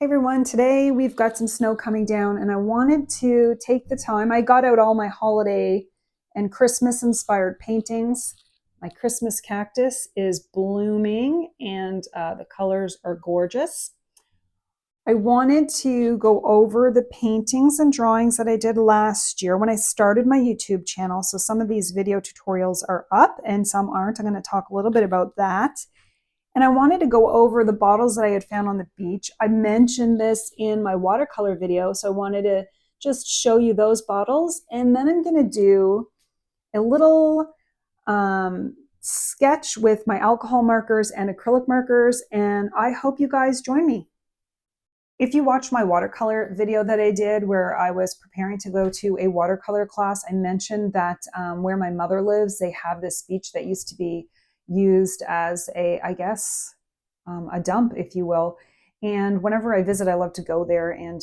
Hey everyone, today we've got some snow coming down and I wanted to take the time. I got out all my holiday and Christmas inspired paintings. My Christmas cactus is blooming and the colors are gorgeous. I wanted to go over the paintings and drawings that I did last year when I started my YouTube channel. So some of these video tutorials are up and some aren't. I'm going to talk a little bit about that. And I wanted to go over the bottles that I had found on the beach. I mentioned this in my watercolor video, so I wanted to just show you those bottles. And then I'm going to do a little sketch with my alcohol markers and acrylic markers, and I hope you guys join me. If you watched my watercolor video that I did where I was preparing to go to a watercolor class, I mentioned that where my mother lives, they have this beach that used to be used as I guess, a dump, if you will. And whenever I visit, I love to go there and,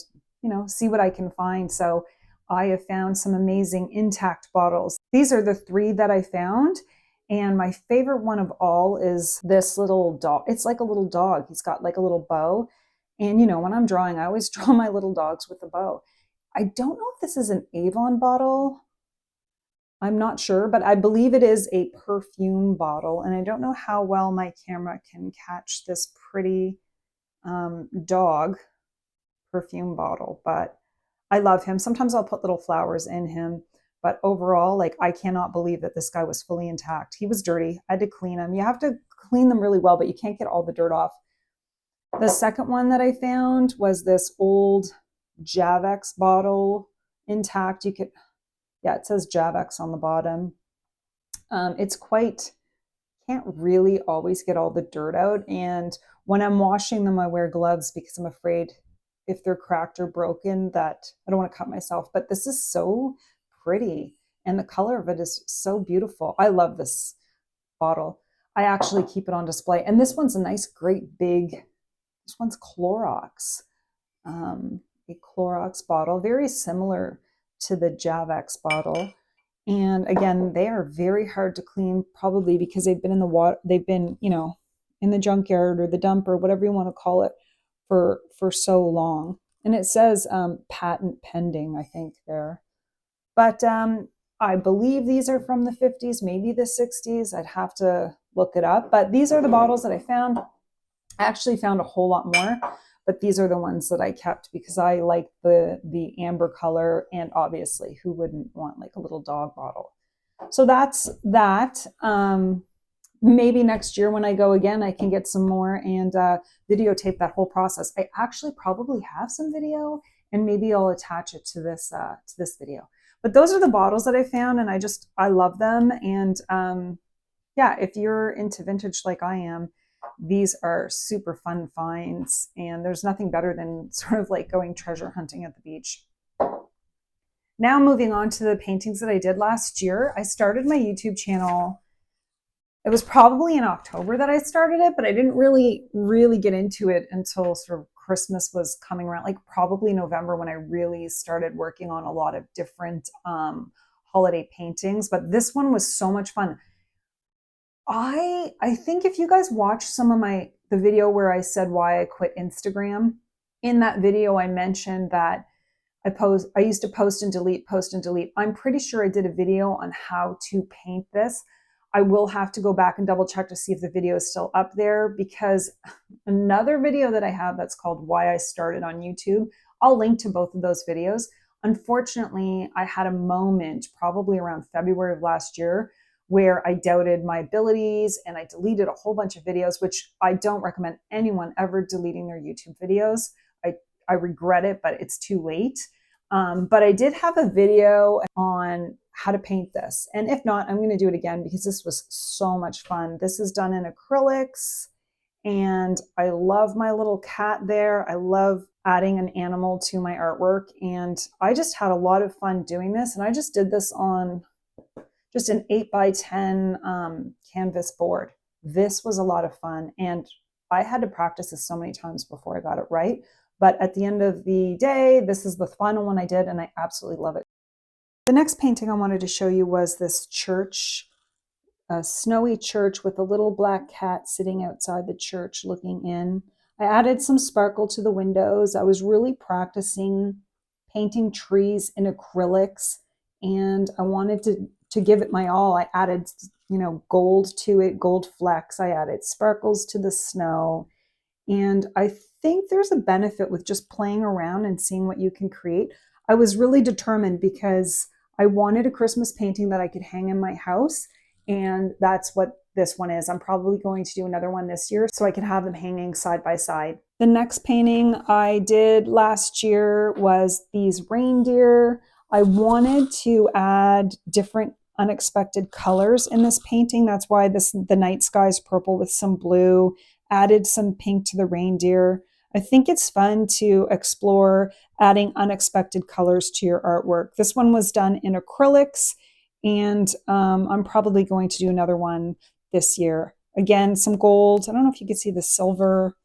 see what I can find. So I have found some amazing intact bottles. These are the three that I found. And my favorite one of all is this little dog. It's like a little dog. He's got like a little bow. And, when I'm drawing, I always draw my little dogs with a bow. I don't know if this is an Avon bottle. I'm not sure, but I believe it is a perfume bottle. And I don't know how well my camera can catch this pretty dog perfume bottle, but I love him. Sometimes I'll put little flowers in him, but overall, like, I cannot believe that this guy was fully intact. He was dirty. I had to clean him. You have to clean them really well, but you can't get all the dirt off. The second one that I found was this old Javex bottle intact. Yeah, it says Javex on the bottom. It's can't really always get all the dirt out. And when I'm washing them, I wear gloves because I'm afraid if they're cracked or broken that I don't want to cut myself. But this is so pretty. And the color of it is so beautiful. I love this bottle. I actually keep it on display. And this one's a nice, great big, this one's Clorox. A Clorox bottle, very similar to the Javex bottle. And again, they are very hard to clean, probably because they've been in the water, they've been, in the junkyard or the dump or whatever you want to call it for so long. And it says patent pending, I think there. But I believe these are from the 50s, maybe the 60s. I'd have to look it up. But these are the bottles that I found. I actually found a whole lot more, but these are the ones that I kept because I like the amber color, and obviously who wouldn't want like a little dog bottle. So that's that. Maybe next year when I go again, I can get some more and videotape that whole process. I actually probably have some video, and maybe I'll attach it to this video. But those are the bottles that I found, and I love them. And yeah, if you're into vintage like I am, these are super fun finds, and there's nothing better than sort of like going treasure hunting at the beach. Now moving on to the paintings that I did last year. I started my YouTube channel. It was probably in October that I started it, but I didn't really get into it until sort of Christmas was coming around, like probably November, when I really started working on a lot of different holiday paintings. But this one was so much fun. I think if you guys watched some of the video where I said why I quit Instagram, in that video I mentioned that I used to post and delete. I'm pretty sure I did a video on how to paint this. I will have to go back and double check to see if the video is still up there, because another video that I have that's called Why I Started on YouTube, I'll link to both of those videos. Unfortunately, I had a moment probably around February of last year where I doubted my abilities and I deleted a whole bunch of videos, which I don't recommend anyone ever deleting their YouTube videos. I regret it, but it's too late. But I did have a video on how to paint this. And if not, I'm going to do it again because this was so much fun. This is done in acrylics, and I love my little cat there. I love adding an animal to my artwork, and I just had a lot of fun doing this. And I just did this on just an 8x10 canvas board. This was a lot of fun, and I had to practice this so many times before I got it right. But at the end of the day, this is the final one I did, and I absolutely love it. The next painting I wanted to show you was this church, a snowy church with a little black cat sitting outside the church looking in. I added some sparkle to the windows. I was really practicing painting trees in acrylics, and I wanted to give it my all. I added, gold to it, gold flecks. I added sparkles to the snow. And I think there's a benefit with just playing around and seeing what you can create. I was really determined because I wanted a Christmas painting that I could hang in my house. And that's what this one is. I'm probably going to do another one this year so I can have them hanging side by side. The next painting I did last year was these reindeer. I wanted to add different unexpected colors in this painting. That's why the night sky is purple with some blue, added some pink to the reindeer. I think it's fun to explore adding unexpected colors to your artwork. This one was done in acrylics, and I'm probably going to do another one this year. Again, some gold. I don't know if you can see the silver.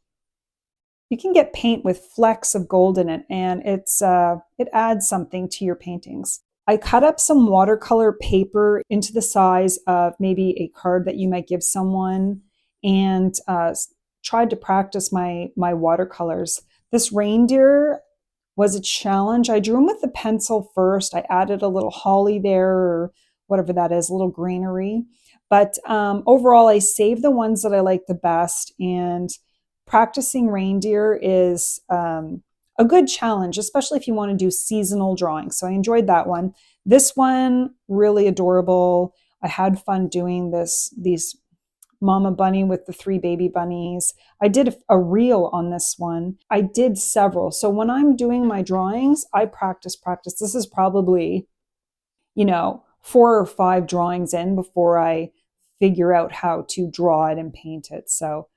You can get paint with flecks of gold in it, and it adds something to your paintings. I cut up some watercolor paper into the size of maybe a card that you might give someone, and tried to practice my watercolors. This reindeer was a challenge. I drew him with the pencil first. I added a little holly there, or whatever that is, a little greenery. But overall, I saved the ones that I like the best. And practicing reindeer is a good challenge, especially if you want to do seasonal drawings. So I enjoyed that one. This one, really adorable. I had fun doing these mama bunny with the 3 baby bunnies. I did a reel on this one. I did several. So when I'm doing my drawings, I practice. This is probably, 4 or 5 drawings in before I figure out how to draw it and paint it. So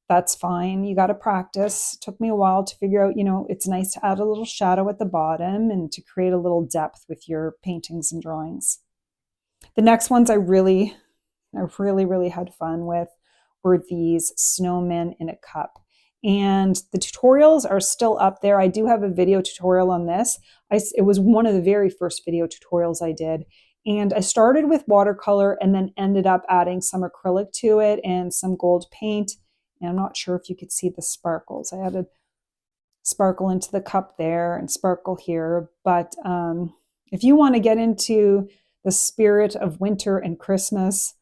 that's fine. You got to practice. It took me a while to figure out, it's nice to add a little shadow at the bottom and to create a little depth with your paintings and drawings. The next ones I really had fun with were these snowmen in a cup. And the tutorials are still up there. I do have a video tutorial on this. It was one of the very first video tutorials I did. And I started with watercolor and then ended up adding some acrylic to it and some gold paint. And I'm not sure if you could see the sparkles. I added sparkle into the cup there and sparkle here. But if you want to get into the spirit of winter and Christmas,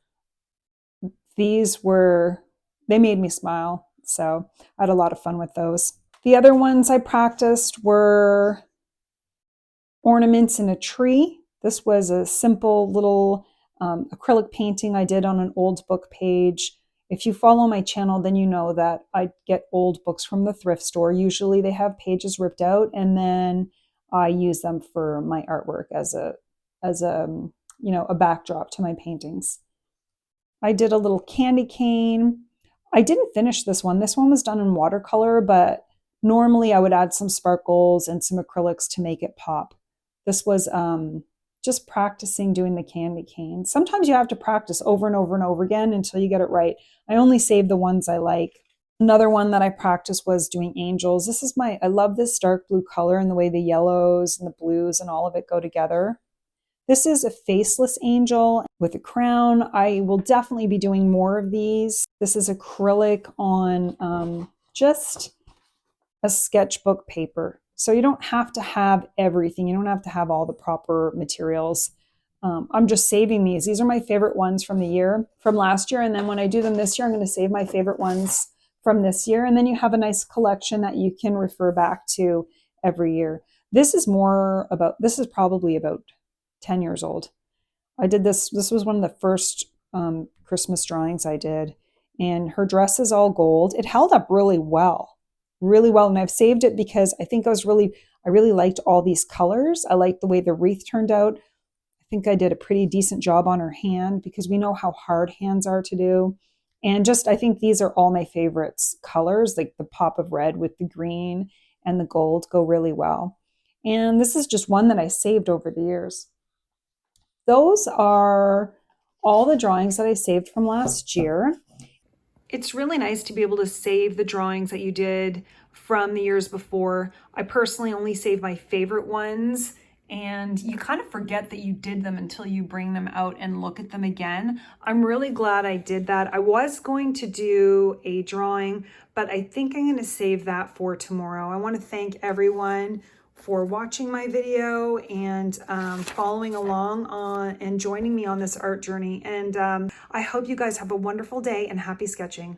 they made me smile. So I had a lot of fun with those. The other ones I practiced were ornaments in a tree. This was a simple little acrylic painting I did on an old book page. If you follow my channel, then you know that I get old books from the thrift store. Usually they have pages ripped out, and then I use them for my artwork as a backdrop to my paintings. I did a little candy cane. I didn't finish this one. This one was done in watercolor, but normally I would add some sparkles and some acrylics to make it pop. This was just practicing doing the candy cane. Sometimes you have to practice over and over and over again until you get it right. I only save the ones I like. Another one that I practiced was doing angels. I love this dark blue color and the way the yellows and the blues and all of it go together. This is a faceless angel with a crown. I will definitely be doing more of these. This is acrylic on just a sketchbook paper. So you don't have to have everything. You don't have to have all the proper materials. I'm just saving these. These are my favorite ones from last year. And then when I do them this year, I'm going to save my favorite ones from this year. And then you have a nice collection that you can refer back to every year. This is probably about 10 years old. I did this. This was one of the first Christmas drawings I did. And her dress is all gold. It held up really well. And I've saved it because I think I really liked all these colors. I liked the way the wreath turned out. I think I did a pretty decent job on her hand because we know how hard hands are to do. And I think these are all my favorites colors, like the pop of red with the green and the gold go really well. And this is just one that I saved over the years. Those are all the drawings that I saved from last year. It's really nice to be able to save the drawings that you did from the years before. I personally only save my favorite ones, and you kind of forget that you did them until you bring them out and look at them again. I'm really glad I did that. I was going to do a drawing, but I think I'm going to save that for tomorrow. I want to thank everyone for watching my video and following along on and joining me on this art journey. And I hope you guys have a wonderful day and happy sketching.